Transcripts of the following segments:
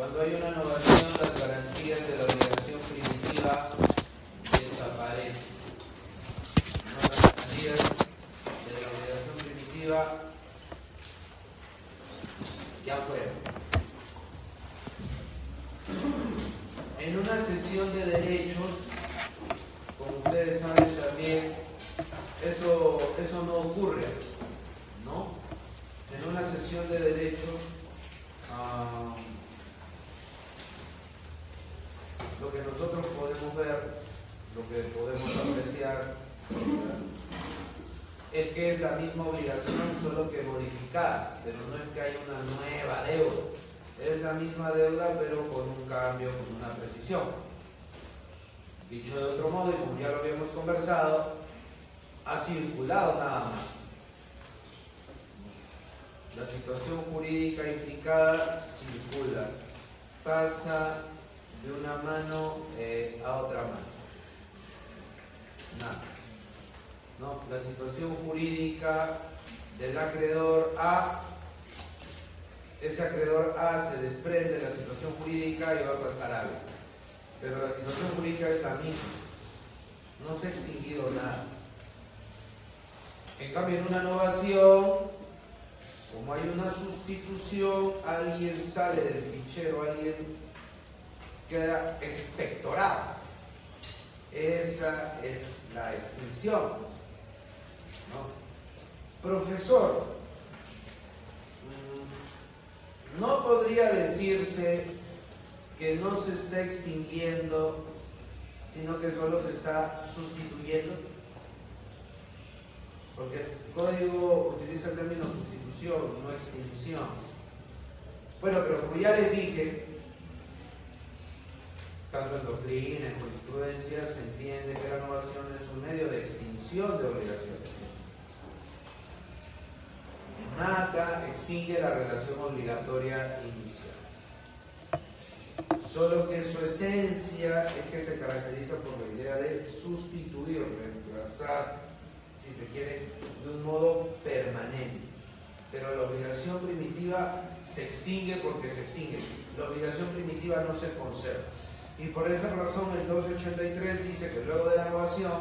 Cuando hay una novación, las garantías de la obligación primitiva desaparecen. Las garantías de la obligación primitiva ya fueron. En una cesión de derechos, como ustedes saben también, eso no ocurre, ¿no? En una cesión de derechos, lo que nosotros podemos ver, lo que podemos apreciar, es que es la misma obligación, solo que modificada, pero no es que haya una nueva deuda. Es la misma deuda, pero con un cambio, con una precisión. Dicho de otro modo, y como ya lo habíamos conversado, ha circulado nada más. La situación jurídica implicada circula, pasa de una mano a otra mano. Nada. No, la situación jurídica del acreedor A, ese acreedor A se desprende de la situación jurídica y va a pasar algo. Pero la situación jurídica es la misma. No se ha extinguido nada. En cambio, en una novación, como hay una sustitución, alguien sale del fichero, alguien queda expectorado. Esa es la extinción, ¿no? Profesor, no podría decirse que no se está extinguiendo, sino que solo se está sustituyendo, porque el código utiliza el término sustitución, no extinción. Bueno, pero como ya les dije, tanto en doctrina, en jurisprudencia, se entiende que la novación es un medio de extinción de obligaciones. Mata, extingue la relación obligatoria inicial. Solo que su esencia es que se caracteriza por la idea de sustituir, reemplazar, si se quiere, de un modo permanente. Pero la obligación primitiva se extingue porque se extingue. La obligación primitiva no se conserva. Y por esa razón el 1283 dice que luego de la novación,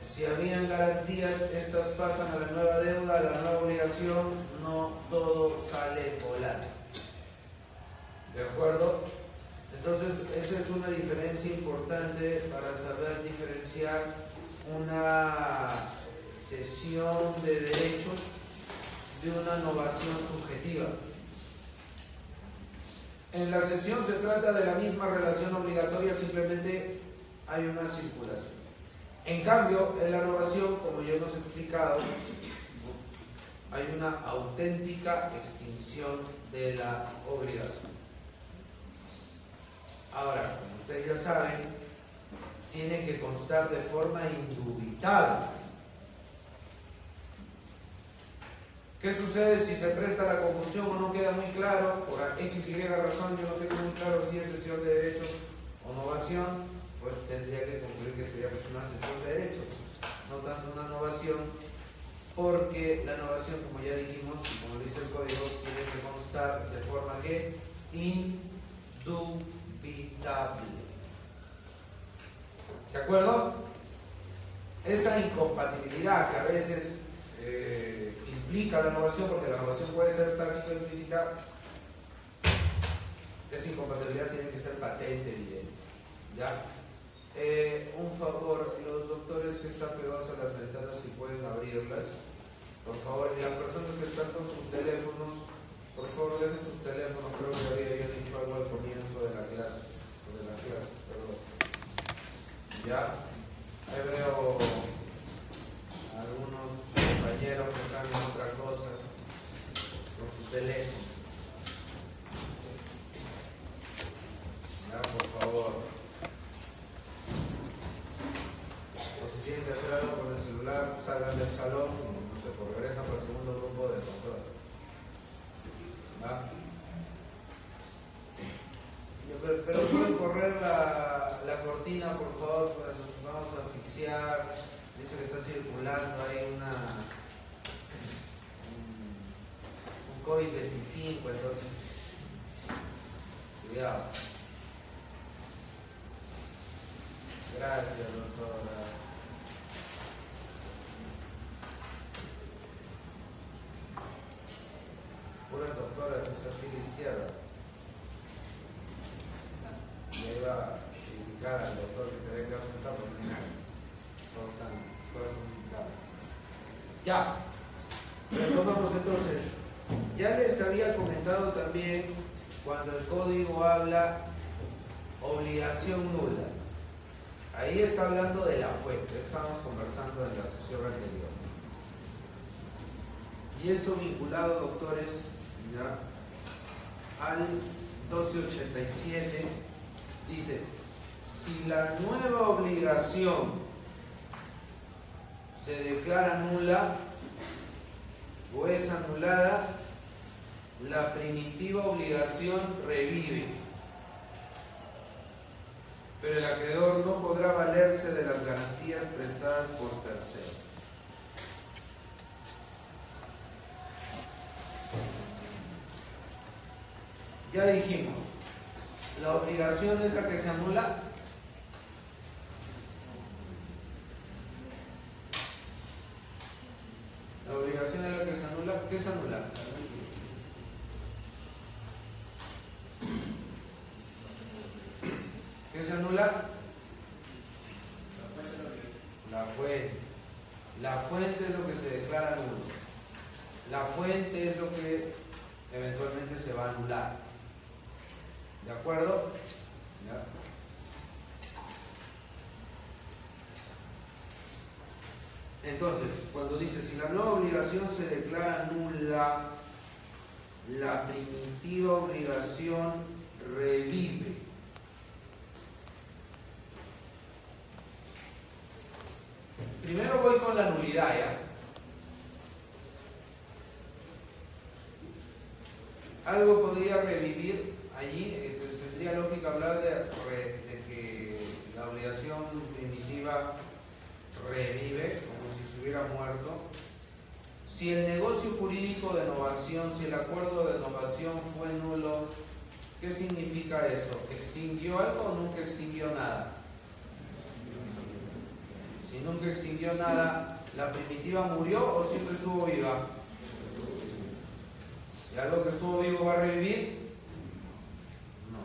si habían garantías, estas pasan a la nueva deuda, a la nueva obligación, no todo sale volando. ¿De acuerdo? Entonces, esa es una diferencia importante para saber diferenciar una cesión de derechos de una novación subjetiva. En la cesión se trata de la misma relación obligatoria, simplemente hay una circulación. En cambio, en la novación, como ya hemos explicado, hay una auténtica extinción de la obligación. Ahora, como ustedes ya saben, tiene que constar de forma indubitable. ¿Qué sucede si se presta la confusión o no queda muy claro? Por X, Y razón, yo no tengo muy claro si es cesión de derechos o novación, pues tendría que concluir que sería una cesión de derechos, no tanto una novación, porque la novación, como ya dijimos, como dice el código, tiene que constar de forma que indubitable. ¿De acuerdo? Esa incompatibilidad que a veces implica la novación, porque la novación puede ser tácita o implícita, esa incompatibilidad tiene que ser patente, evidente. ¿Ya? Un favor, los doctores que están pegados a las ventanas, si pueden abrirlas, por favor, y las personas que están con sus teléfonos, por favor, dejen sus teléfonos. Creo que había yo dicho algo al comienzo de la clase, perdón. Ya, ahí veo algunos compañeros que están en otra cosa con su teléfono. Ya, por favor. O si tienen que hacer algo con el celular, salgan del salón y no sé, regresan para el segundo grupo de control. ¿Va? Pero pueden correr la cortina, por favor, pues nos vamos a asfixiar. Dice que está circulando ahí un COVID-25, entonces Cuidado. Gracias, doctora. Puras doctoras en su fila izquierda. Le iba a indicar al doctor que se ve que va a sentar porque todas son invitadas. Ya, retomamos entonces. Ya les había comentado también cuando el código habla obligación nula. Ahí está hablando de la fuente, estábamos conversando en la sesión anterior. Y eso vinculado, doctores, ya, al 1287, dice, si la nueva obligación se declara nula o es anulada, la primitiva obligación revive, pero el acreedor no podrá valerse de las garantías prestadas por terceros. Ya dijimos, la obligación es la que se anula. La obligación es la que se anula. ¿Qué se anula? ¿Qué se anula? La fuente. La fuente es lo que se declara nulo. La fuente es lo que eventualmente se va a anular. ¿De acuerdo? ¿Ya? Entonces, cuando dice, si la nueva obligación se declara nula, la primitiva obligación revive. Primero voy con la nulidad, ¿ya? Algo podría revivir allí, tendría lógica hablar de que la obligación primitiva revive, como si se hubiera muerto. Si el negocio jurídico de novación, si el acuerdo de novación fue nulo, ¿qué significa eso? ¿Extinguió algo o nunca extinguió nada? Si nunca extinguió nada, ¿la primitiva murió o siempre estuvo viva? ¿Y algo que estuvo vivo va a revivir? No.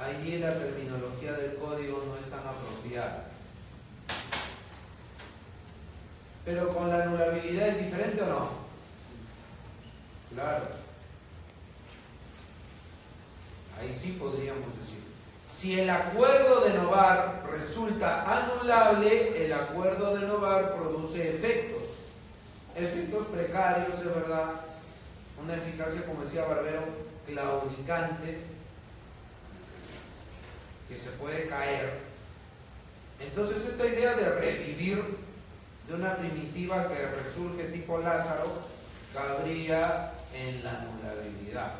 Allí la terminología del código no es tan apropiada. Pero con la anulabilidad es diferente o no? Claro. Ahí sí podríamos decir. Si el acuerdo de novar resulta anulable, el acuerdo de novar produce efectos. Efectos precarios, es verdad. Una eficacia, como decía Barbero, claudicante, que se puede caer. Entonces esta idea de revivir de una primitiva que resurge tipo Lázaro cabría en la anulabilidad.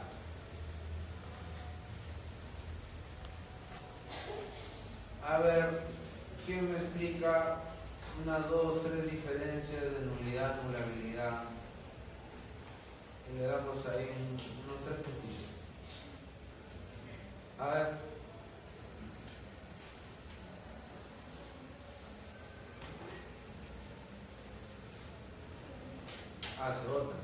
A ver, ¿quién me explica una, dos, tres diferencias de nulidad, anulabilidad? Y le damos ahí unos 3 puntillos. A ver. Se vota.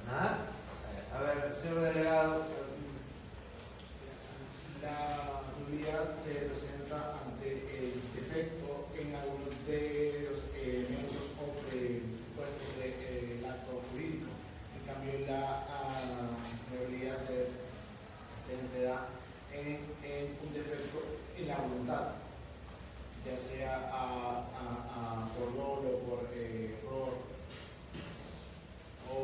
¿Nada? A ver, señor delegado. La nulidad se presenta ante el defecto en algunos de los elementos o presupuestos del acto jurídico. En cambio, la nulidad se da en un defecto en la voluntad, ya sea por dolo, por error o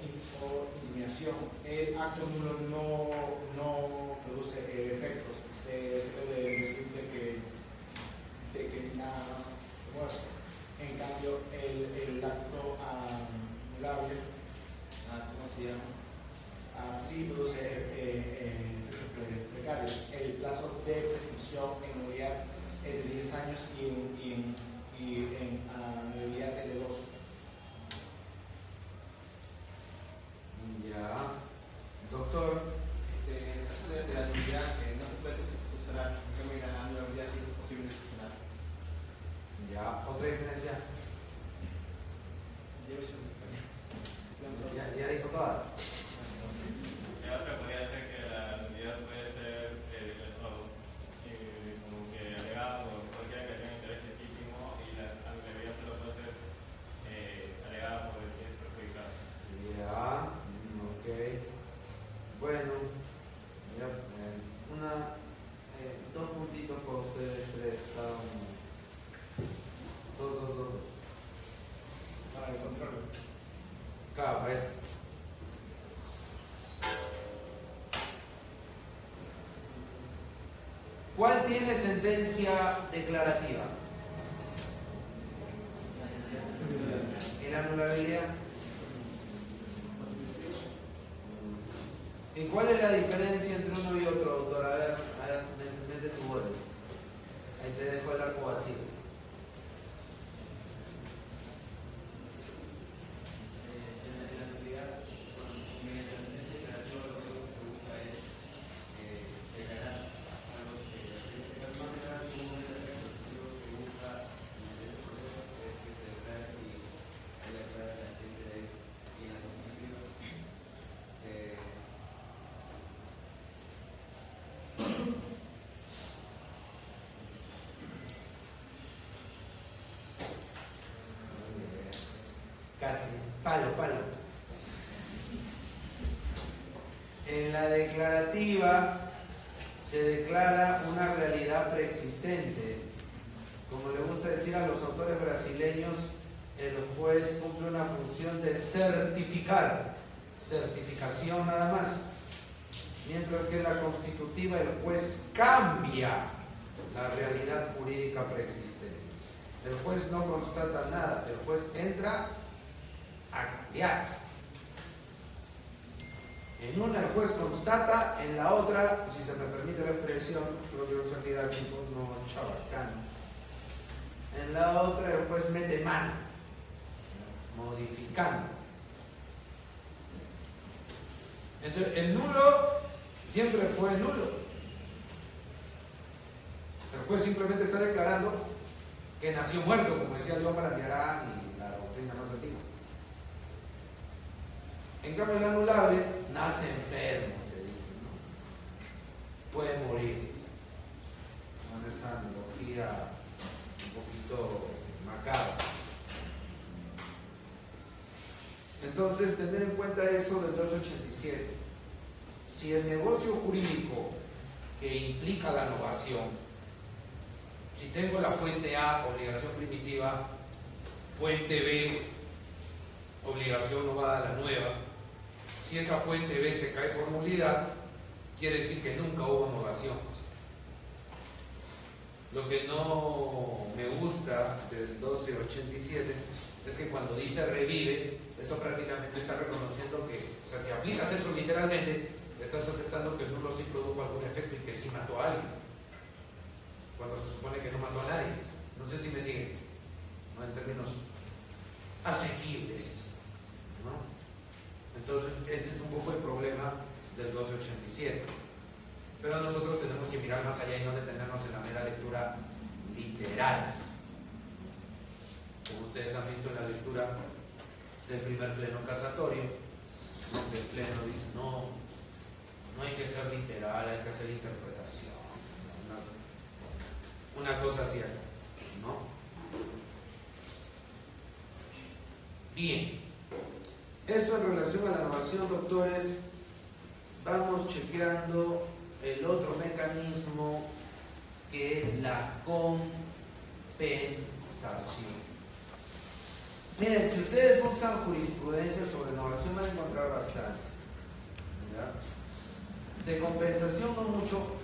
impugnación. El acto nulo no produce efectos. Se suele decir de que nada muerto. En cambio, el acto anulable, ¿cómo se llama? Así produce precarios. El plazo de prescripción en nulidad es de 10 años y en nulidad es de 2. Claro, para esto. ¿Cuál tiene sentencia declarativa? ¿Y la anulabilidad? ¿Y cuál es la diferencia entre uno y otro, doctor? A ver, mete tu borde. Ahí te dejo el arco vacío. Casi, palo. En la declarativa se declara una realidad preexistente. Como le gusta decir a los autores brasileños, el juez cumple una función de certificar, certificación nada más. Mientras que en la constitutiva el juez cambia la realidad jurídica preexistente. El juez no constata nada, el juez entra a cambiar. En una el juez constata, en la otra, si se me permite la expresión, creo que yo soy didáctico, no chabacano. En la otra el juez mete mano, modificando. Entonces, el nulo siempre fue nulo. El juez simplemente está declarando que nació muerto, como decía León Barandiarán y la doctrina más antigua. En cambio, el anulable nace enfermo, se dice, ¿no? Puede morir. Con esa analogía un poquito macabra. Entonces, tener en cuenta eso del 287. Si el negocio jurídico que implica la novación, si tengo la fuente A, obligación primitiva, fuente B, obligación novada a la nueva, si esa fuente B se cae por nulidad, quiere decir que nunca hubo novación. Lo que no me gusta del 1287 es que cuando dice revive, eso prácticamente está reconociendo que, o sea, si aplicas eso literalmente, estás aceptando que el nulo sí produjo algún efecto y que sí mató a alguien, cuando se supone que no mató a nadie. No sé si me siguen, ¿no? En términos asequibles, ¿no? Entonces, ese es un poco el problema del 1287. Pero nosotros tenemos que mirar más allá y no detenernos en la mera lectura literal. Como ustedes han visto en la lectura del primer pleno casatorio, donde el pleno dice, no hay que ser literal, hay que hacer interpretación. Una cosa cierta, ¿no? Bien. Eso en relación a la novación, doctores. Vamos chequeando el otro mecanismo, que es la compensación. Miren, si ustedes buscan jurisprudencia sobre novación van a encontrar bastante, ¿ya? De compensación no mucho.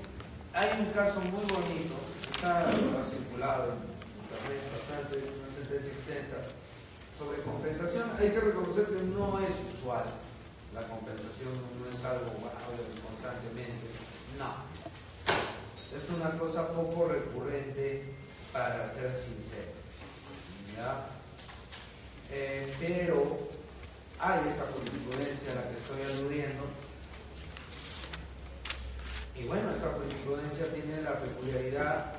Hay un caso muy bonito, está circulado en internet bastante, es una sentencia extensa sobre compensación. Hay que reconocer que no es usual. La compensación no es algo constantemente. No. Es una cosa poco recurrente, para ser sincero. ¿Ya? Pero hay esta jurisprudencia a la que estoy aludiendo. Y bueno, esta jurisprudencia tiene la peculiaridad,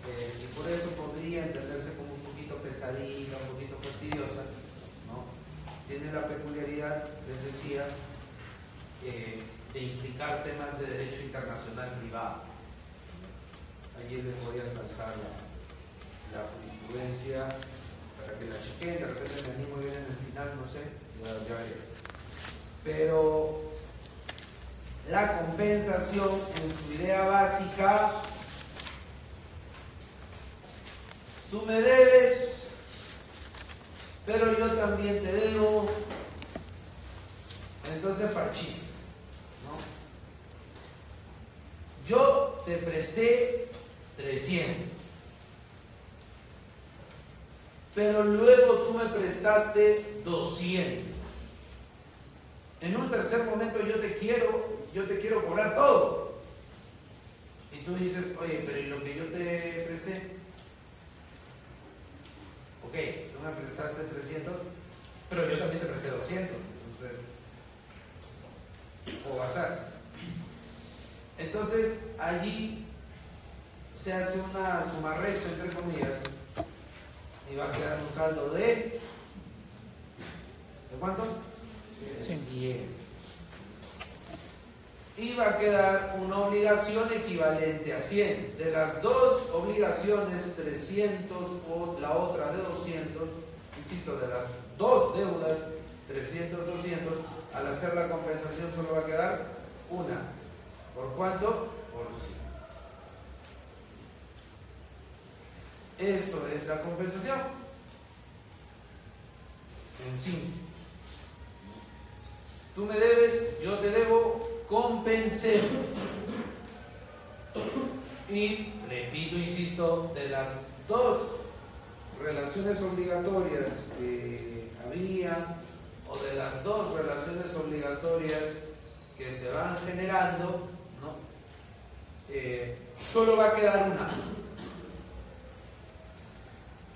y por eso podría entenderse como un poquito pesadita, un poquito fastidiosa, ¿no? Tiene la peculiaridad, les decía, de implicar temas de derecho internacional privado. Allí les voy a alcanzar la jurisprudencia para que la chequen. De repente me animo bien en el final, no sé, ya veré. Pero la compensación en su idea básica, tú me debes, pero yo también te debo, Entonces parchís, ¿no? Yo te presté 300, pero luego tú me prestaste 200. En un tercer momento yo te quiero cobrar todo. Y tú dices, oye, pero ¿y lo que yo te presté? Ok, tú me prestaste 300, pero yo también te presté 200. Entonces, o bazar. Entonces, allí se hace una suma-resta, entre comillas, y va a quedar un saldo ¿de cuánto? 100. Y va a quedar una obligación equivalente a 100. De las dos obligaciones, 300 o la otra de 200, insisto, de las dos deudas, 300, 200, al hacer la compensación solo va a quedar una. ¿Por cuánto? Por 100. Eso es la compensación. En sí. Tú me debes, yo te debo, compensemos. Y repito, insisto, de las dos relaciones obligatorias que había, o de las dos relaciones obligatorias que se van generando, ¿no? Solo va a quedar una,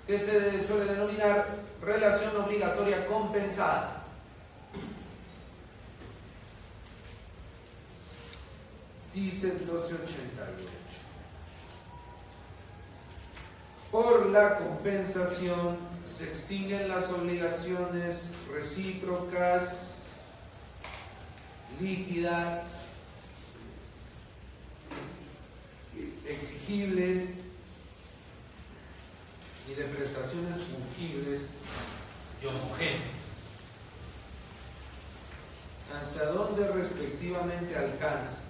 que se suele denominar relación obligatoria compensada. Dice el 1288. Por la compensación se extinguen las obligaciones recíprocas, líquidas, exigibles y de prestaciones fungibles y homogéneas, hasta donde respectivamente alcanza,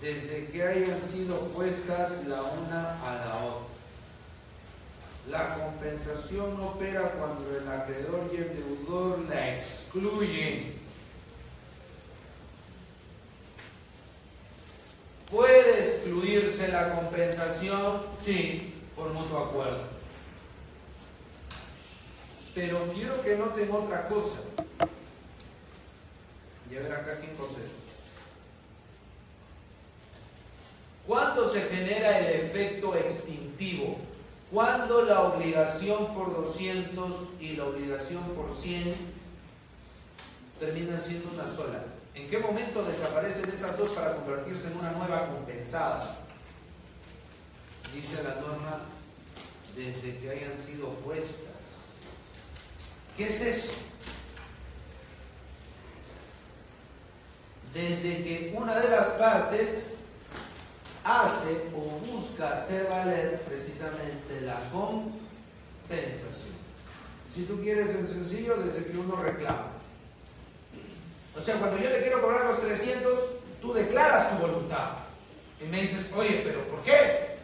desde que hayan sido puestas la una a la otra. La compensación opera cuando el acreedor y el deudor la excluyen. ¿Puede excluirse la compensación? Sí, por mutuo acuerdo. Pero quiero que noten otra cosa. Y a ver acá quién contesta. ¿Cuándo se genera el efecto extintivo? Cuando la obligación por 200 y la obligación por 100 terminan siendo una sola. ¿En qué momento desaparecen esas dos para convertirse en una nueva compensada? Dice la norma, desde que hayan sido puestas. ¿Qué es eso? Desde que una de las partes hace o busca hacer valer precisamente la compensación. Si tú quieres en sencillo, desde que uno reclama. O sea, cuando yo te quiero cobrar los 300, tú declaras tu voluntad. Y me dices, oye, ¿pero por qué?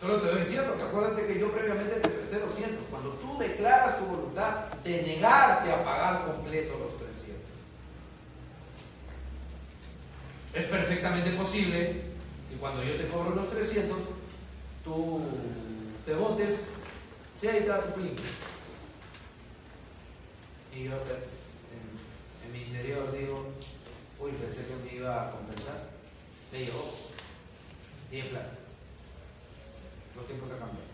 Solo te doy 100, porque acuérdate que yo previamente te presté 200. Cuando tú declaras tu voluntad de negarte a pagar completo los 300. Es perfectamente posible y cuando yo te cobro los 300, tú te botes, sí, ahí está tu pin. Y yo en mi interior digo, uy, pensé que me iba a compensar. Me llegó. Y en plan, los tiempos han cambiado.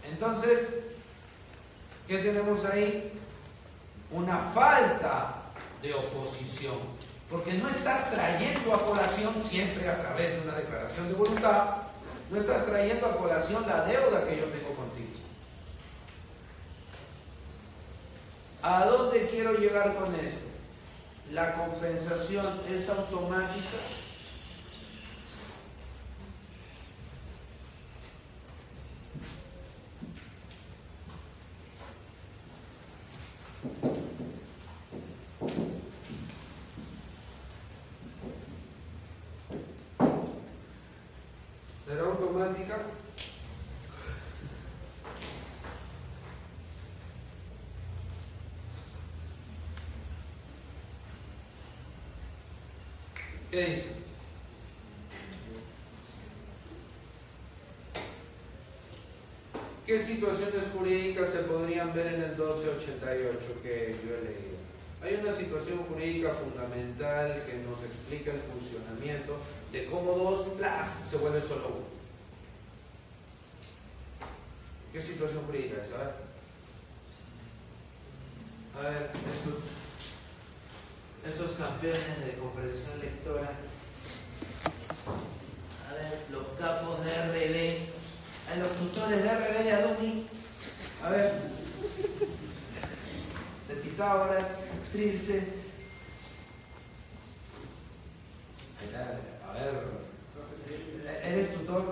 Entonces, ¿qué tenemos ahí? Una falta de oposición. Porque no estás trayendo a colación siempre a través de una declaración de voluntad, no estás trayendo a colación la deuda que yo tengo contigo. ¿A dónde quiero llegar con esto? La compensación es automática. ¿Será automática? ¿Qué dice? ¿Qué situaciones jurídicas se podrían ver en el 1288 que yo he leído? Hay una situación jurídica fundamental que nos explica el funcionamiento de cómo dos se vuelve solo uno. ¿Qué situación jurídica es? A ver, esos campeones de comprensión lectora. A ver, los capos de RB. A los tutores de RB de Aduni. A ver. De Pitágoras, Trilce. A ver. ¿Eres tutor?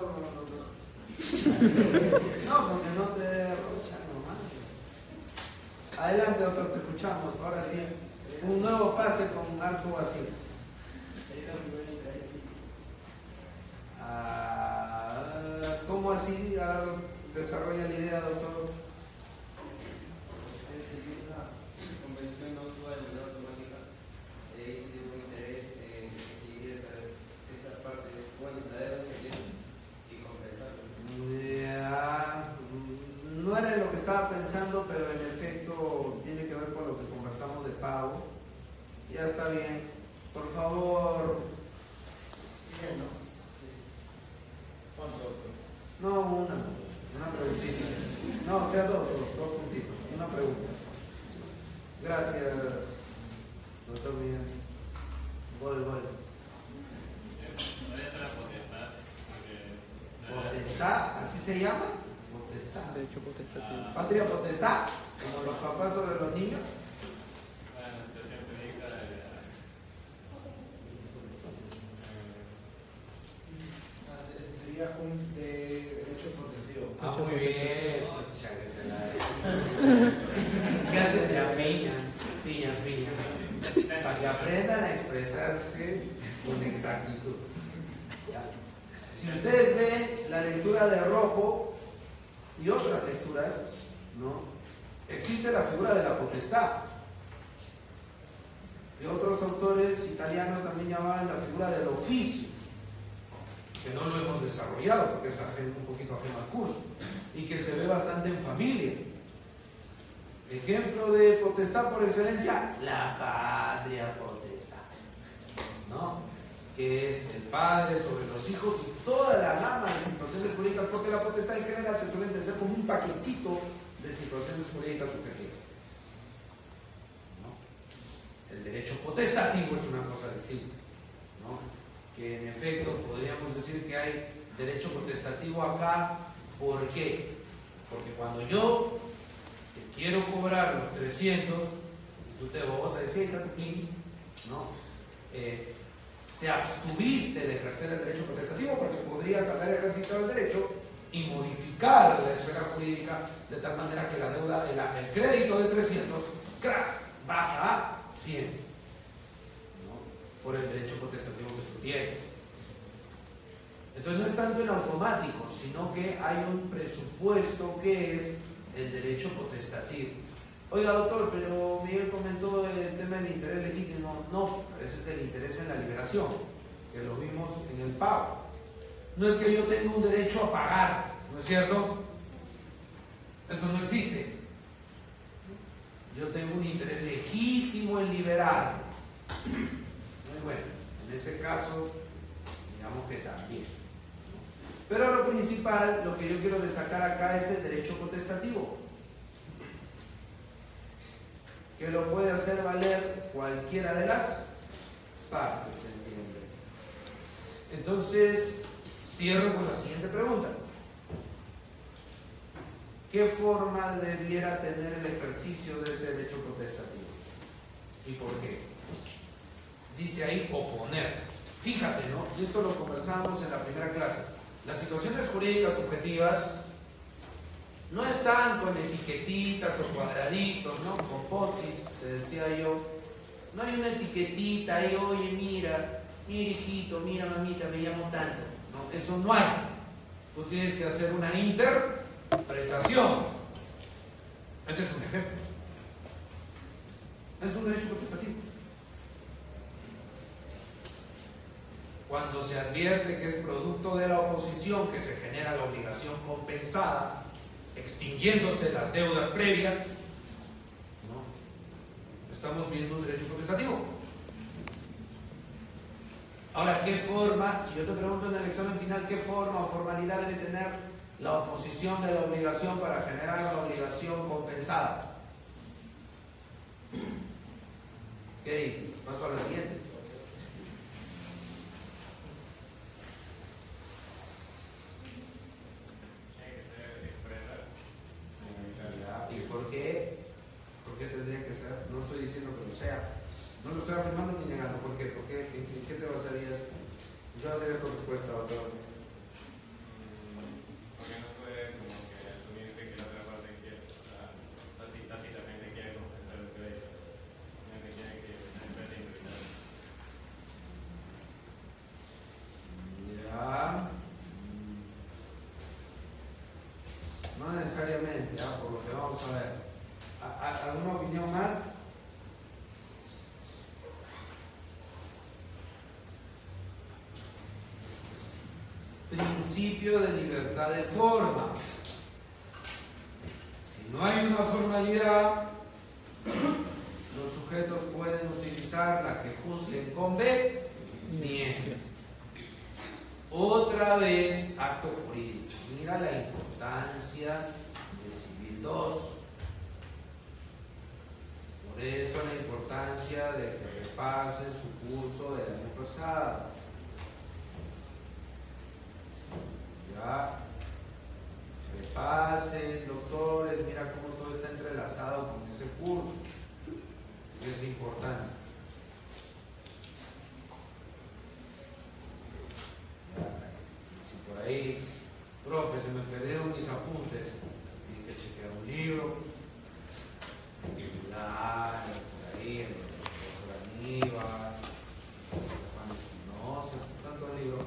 No, porque no te derrocha nomás. Adelante, doctor, te escuchamos. Ahora sí, un nuevo pase con arco vacío. ¿Cómo así? A ver, desarrolla la idea, doctor. Es decir, una convención no usual de la automática tiene un interés en seguir esa parte de verdadero y compensarlo. No era lo que estaba pensando, pero en efecto tiene que ver con lo que conversamos de pago. Ya está bien. Por favor. Bien, ¿no? ¿Cuánto? No, una preguntita. No, o sea, dos puntitos. Una pregunta. Gracias, doctor Miguel. Gol. ¿Potestad? ¿Así se llama? Potestad. Derecho potestativo. ¿Patria potestad? Como los papás sobre los niños. Sería un derecho protectivo. Muy bien. ¿Qué haces de piña? Para que aprendan a expresarse con exactitud. ¿Ya? Si ustedes ven la lectura de Rocco y otras lecturas, ¿no? Existe la figura de la potestad. Y otros autores italianos también llamaban la figura del oficio, que no lo hemos desarrollado porque es un poquito ajeno al curso y que se ve bastante en familia. Ejemplo de potestad por excelencia, la patria potestad, ¿no? Que es el padre sobre los hijos y toda la gama de situaciones jurídicas, porque la potestad en general se suele entender como un paquetito de situaciones jurídicas subjetivas, ¿no? El derecho potestativo es una cosa distinta, ¿no? Que en efecto podríamos decir que hay derecho potestativo acá. ¿Por qué? Porque cuando yo te quiero cobrar los 300 y tú te botas y dices, ¿no? Te abstuviste de ejercer el derecho potestativo porque podrías haber ejercitado el derecho y modificar la esfera jurídica de tal manera que la deuda, el crédito de 300, ¡crack!, baja a 100, ¿no? Por el derecho potestativo que tú tienes. Entonces no es tanto en automático, sino que hay un presupuesto que es el derecho potestativo. Oiga, doctor, pero Miguel comentó el tema del interés legítimo. No, ese es el interés en la liberación, que lo vimos en el pago. No es que yo tenga un derecho a pagar, ¿no es cierto? Eso no existe. Yo tengo un interés legítimo en liberar. Muy bueno, en ese caso, digamos que también. Pero lo principal, lo que yo quiero destacar acá es el derecho potestativo, que lo puede hacer valer cualquiera de las partes, ¿se entiende? Entonces, cierro con la siguiente pregunta. ¿Qué forma debiera tener el ejercicio de ese derecho potestativo? ¿Y por qué? Dice ahí oponer. Fíjate, ¿no? Y esto lo conversamos en la primera clase. Las situaciones jurídicas objetivas no están con etiquetitas o cuadraditos, ¿no? Con potzis, te decía yo. No hay una etiquetita ahí, oye, mira hijito, mira mamita, me llamo tanto. No, eso no hay. Tú tienes que hacer una interpretación. Este es un ejemplo. Es un derecho potestativo. Cuando se advierte que es producto de la oposición que se genera la obligación compensada, extinguiéndose las deudas previas, ¿no? Estamos viendo un derecho potestativo. Ahora, ¿qué forma? Si yo te pregunto en el examen final, ¿qué forma o formalidad debe tener la oposición de la obligación para generar la obligación compensada? ¿Qué dice? Paso a la siguiente. ¿Y por qué? ¿Por qué tendría que ser? No estoy diciendo que lo sea. No lo estoy afirmando ni negando. ¿Por qué? ¿Por qué? ¿En qué te basarías? Yo voy a hacer esta respuesta, doctor. Porque no puede como que asumirse que la otra parte quiere, tácitamente quiere compensar el crédito, sino que quiere que la empresa ingrese. Ya. No necesariamente, por lo que vamos a ver. ¿Alguna opinión más? Principio de libertad de forma. Si no hay una formalidad, los sujetos pueden utilizar la que juzguen conveniente. Otra vez, acto jurídico. Mira la importancia de Civil 2. Por eso la importancia de que repasen su curso del año pasado. Ya, repasen, doctores, mira cómo todo está entrelazado con ese curso. Es importante. Ya, si por ahí, profe, se me perdieron mis apuntes, tiene que chequear un libro, claro, por ahí, el profesor Aníbal, Juan Espinosa, tantos libros.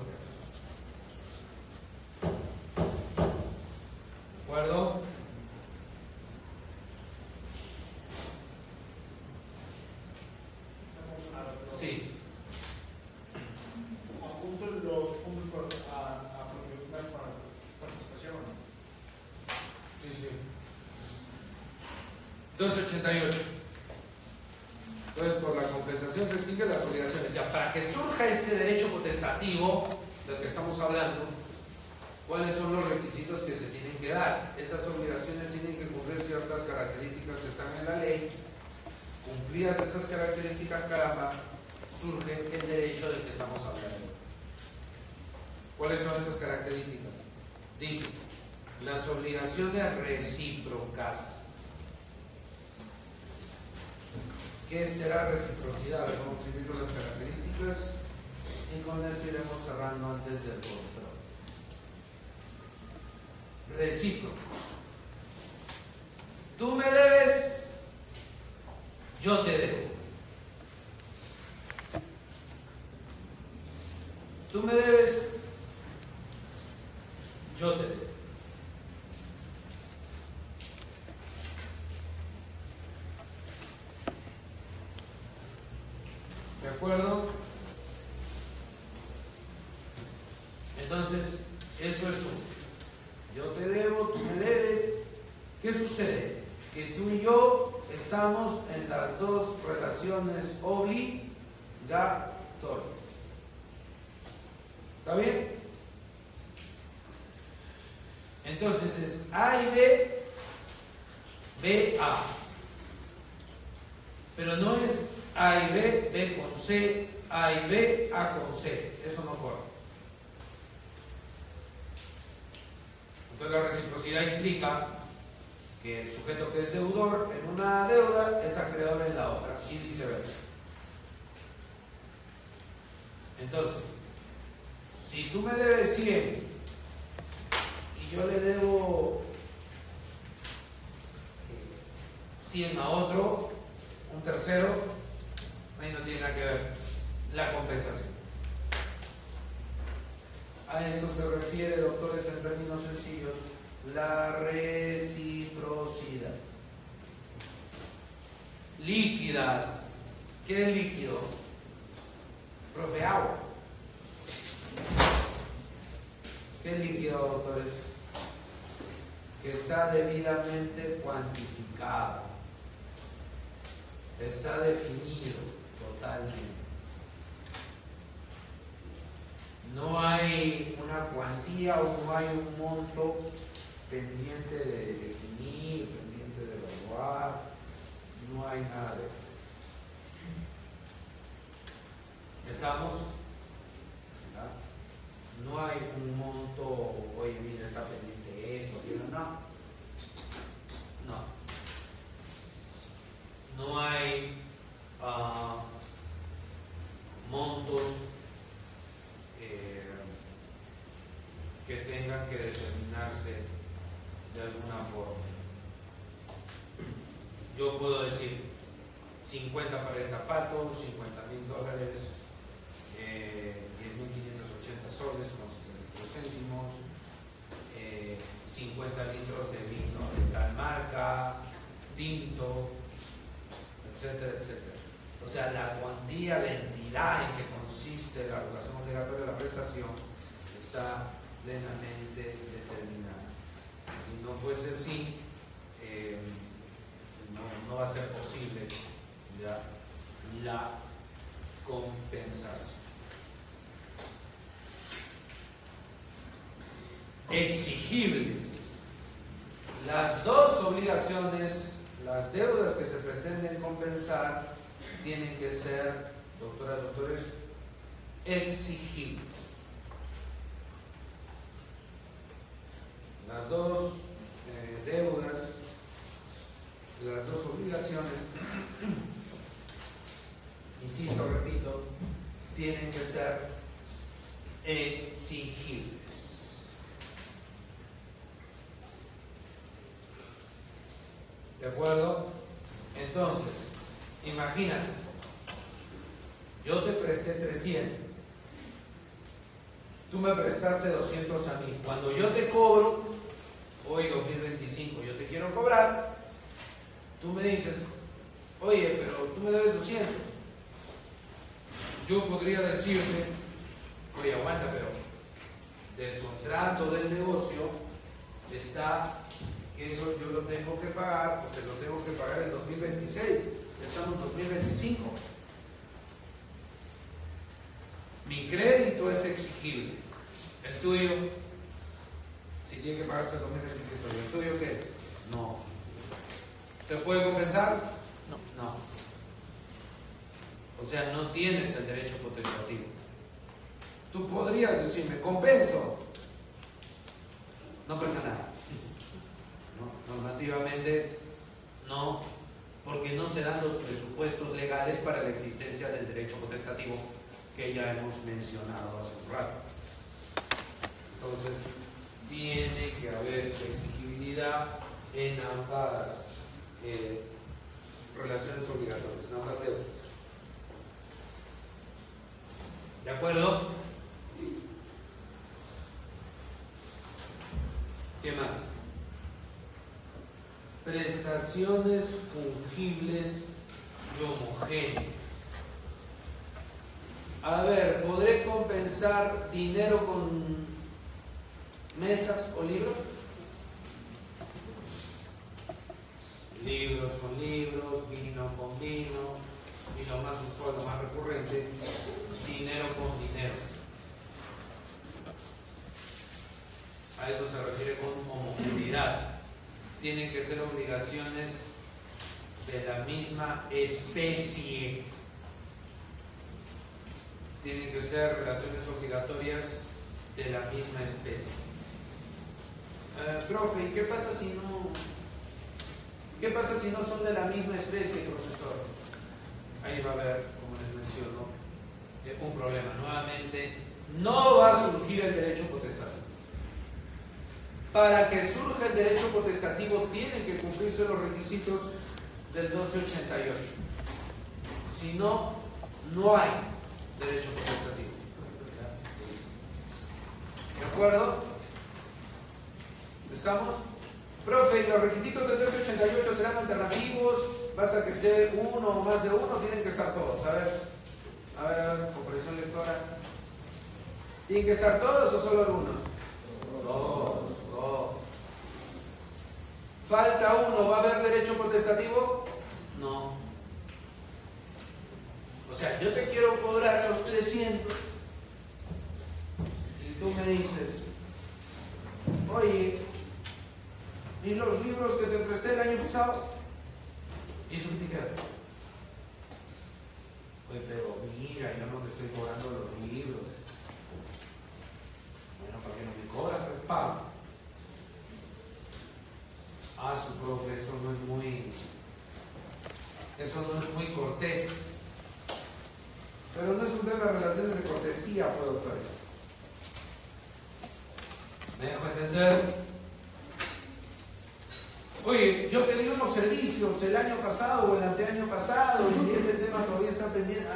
¿De acuerdo? Sí. Apunto los puntos a preguntar para participación. Sí, sí. 288. Entonces, por la compensación se extinguen las obligaciones. Ya, para que surja este derecho potestativo del que estamos hablando, ¿cuáles son los requisitos que se tienen que dar? Estas obligaciones tienen que cumplir ciertas características que están en la ley. Cumplidas esas características, caramba, surge el derecho del que estamos hablando. ¿Cuáles son esas características? Dice, las obligaciones recíprocas. ¿Qué será reciprocidad? Vamos a ir viendo las características y con eso iremos cerrando antes del control. Recíproco. Tú me debes, yo te debo. Tú me debes, yo te debo. ¿De acuerdo? Entonces, eso es uno. Yo te debo, tú me debes. ¿Qué sucede? Que tú y yo estamos en las dos relaciones obligatorias. ¿Está bien? Entonces es A y B, B, A. Pero no es A y B, B con C, A y B, A con C. Eso no corre. Entonces la reciprocidad implica que el sujeto que es deudor en una deuda es acreedor en la otra y viceversa. Entonces, si tú me debes 100 y yo le debo 100 a otro, un tercero, ahí no tiene nada que ver la compensación. A eso se refiere, doctores, en términos sencillos, la reciprocidad. Líquidas. ¿Qué es líquido? Profe, agua. debidamente cuantificado, está definido totalmente. No hay una cuantía o no hay un monto pendiente de definir, pendiente de evaluar, no hay nada de eso. ¿Estamos? ¿Verdad? No hay un monto, oye, mira, está pendiente esto, no. No hay montos que tengan que determinarse de alguna forma. Yo puedo decir 50 para el zapato, $50,000, 10.580 soles con 73 céntimos, 50 litros de vino de tal marca, tinto, etcétera, etcétera. O sea, la cuantía, la entidad en que consiste la relación obligatoria de la prestación está plenamente determinada. Si no fuese así, no va a ser posible ya la compensación. Exigibles. Las dos obligaciones, las deudas que se pretenden compensar, tienen que ser, doctoras, doctores, exigibles. Las dos deudas, las dos obligaciones, insisto, repito, tienen que ser exigibles. ¿De acuerdo? Entonces, imagínate, yo te presté 300, tú me prestaste 200 a mí. Cuando yo te cobro, hoy 2025, yo te quiero cobrar, tú me dices, oye, pero tú me debes 200. Yo podría decirte, oye, aguanta, pero del contrato del negocio está que eso yo lo tengo que pagar, porque lo tengo que pagar en 2026, estamos en 2025. Mi crédito es exigible. El tuyo, si tiene que pagarse en 2026, ¿pero el tuyo qué es? No. ¿Se puede compensar? No. O sea, no tienes el derecho potestativo. Tú podrías decirme, compenso. No pasa nada. No, normativamente no, porque no se dan los presupuestos legales para la existencia del derecho potestativo que ya hemos mencionado hace un rato. Entonces, tiene que haber exigibilidad en ambas relaciones obligatorias, en ambas deudas. ¿De acuerdo? ¿Qué más? Prestaciones fungibles y homogéneas. A ver, ¿podré compensar dinero con mesas o libros? Libros con libros, vino con vino, y lo más usual, lo más recurrente, dinero con dinero. A eso se refiere con homogeneidad. Tienen que ser obligaciones de la misma especie. Tienen que ser relaciones obligatorias de la misma especie. Profe, ¿y qué pasa si no son de la misma especie, profesor? Ahí va a haber, como les menciono, un problema. Nuevamente, no va a surgir el derecho potestativo. Para que surja el derecho potestativo tienen que cumplirse los requisitos del 1288. Si no, no hay derecho potestativo. ¿De acuerdo? ¿Estamos? Profe, ¿y los requisitos del 1288 serán alternativos? ¿Basta que esté uno o más de uno? Tienen que estar todos. A ver, comprensión lectora. ¿Tienen que estar todos o solo algunos? Todos. falta uno, ¿va a haber derecho potestativo? No. O sea, yo te quiero cobrar los 300 y tú me dices, oye, ¿y los libros que te presté el año pasado? Y su ticket. Oye, pero mira, yo no te estoy cobrando los libros. Bueno, ¿para qué no me cobras? Pues pago. Ah, su profe, eso no es muy cortés. Pero no es un tema de relaciones de cortesía, pues, doctores. ¿Me dejo entender? Oye, yo te di unos servicios el año pasado o el anteaño pasado y ese tema todavía está pendiente.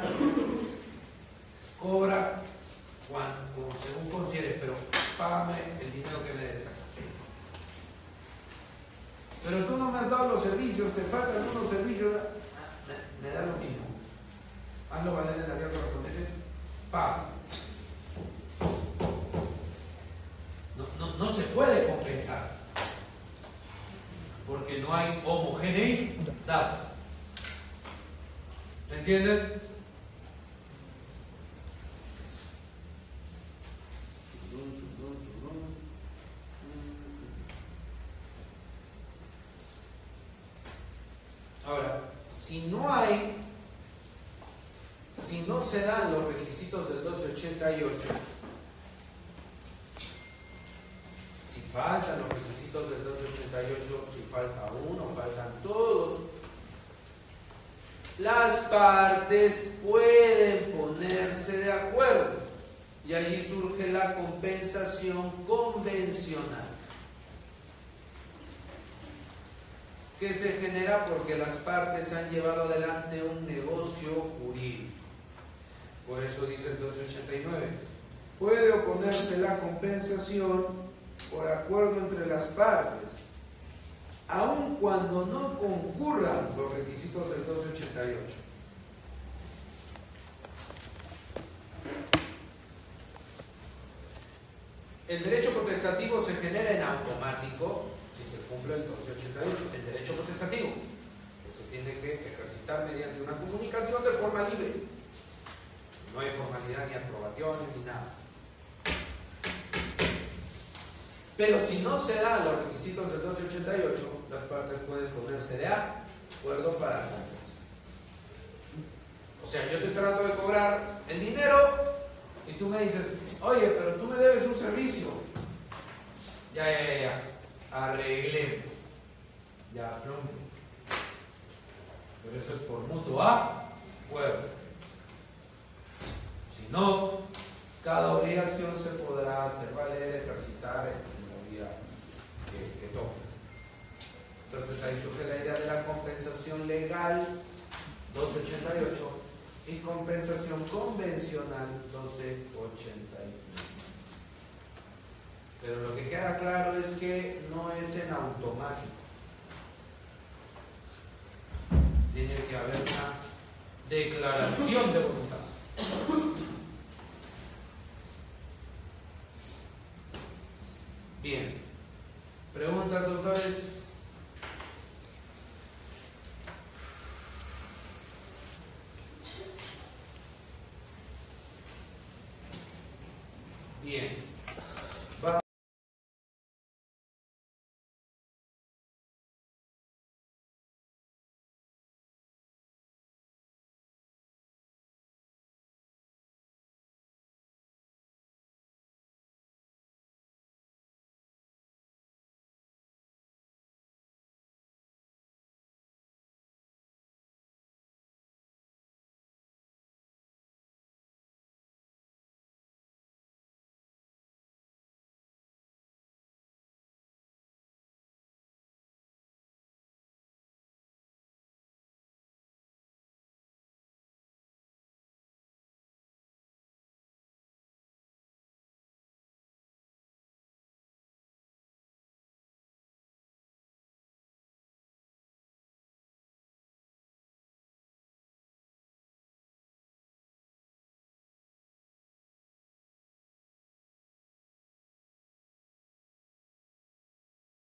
Cobra según consideres, pero págame el dinero que me debes acá. Pero tú no me has dado los servicios, te faltan algunos servicios. Me da lo mismo. Hazlo valer en la vía correspondiente. Paga. No se puede compensar. Porque no hay homogeneidad. ¿Me entienden? Ahora, si no se dan los requisitos del 1288, si faltan los requisitos del 1288, si falta uno, faltan todos, las partes pueden ponerse de acuerdo y allí surge la compensación convencional, que se genera porque las partes han llevado adelante un negocio jurídico. Por eso dice el 1289, puede oponerse la compensación por acuerdo entre las partes, aun cuando no concurran los requisitos del 1288. El derecho potestativo se genera en automático si se cumple el 1288, el derecho potestativo, que se tiene que ejercitar mediante una comunicación de forma libre. No hay formalidad ni aprobaciones ni nada. Pero si no se dan los requisitos del 1288, las partes pueden ponerse de acuerdo para compensar. O sea, yo te trato de cobrar el dinero y tú me dices, oye, pero tú me debes un servicio. Ya. Arreglemos. Ya, no. Pero eso es por mutuo acuerdo. Si no, cada obligación se podrá hacer valer, ejercitar en la vía que toque. Entonces ahí surge la idea de la compensación legal 1288 y compensación convencional 1289. Pero lo que queda claro es que no es en automático. Tiene que haber una declaración de voluntad.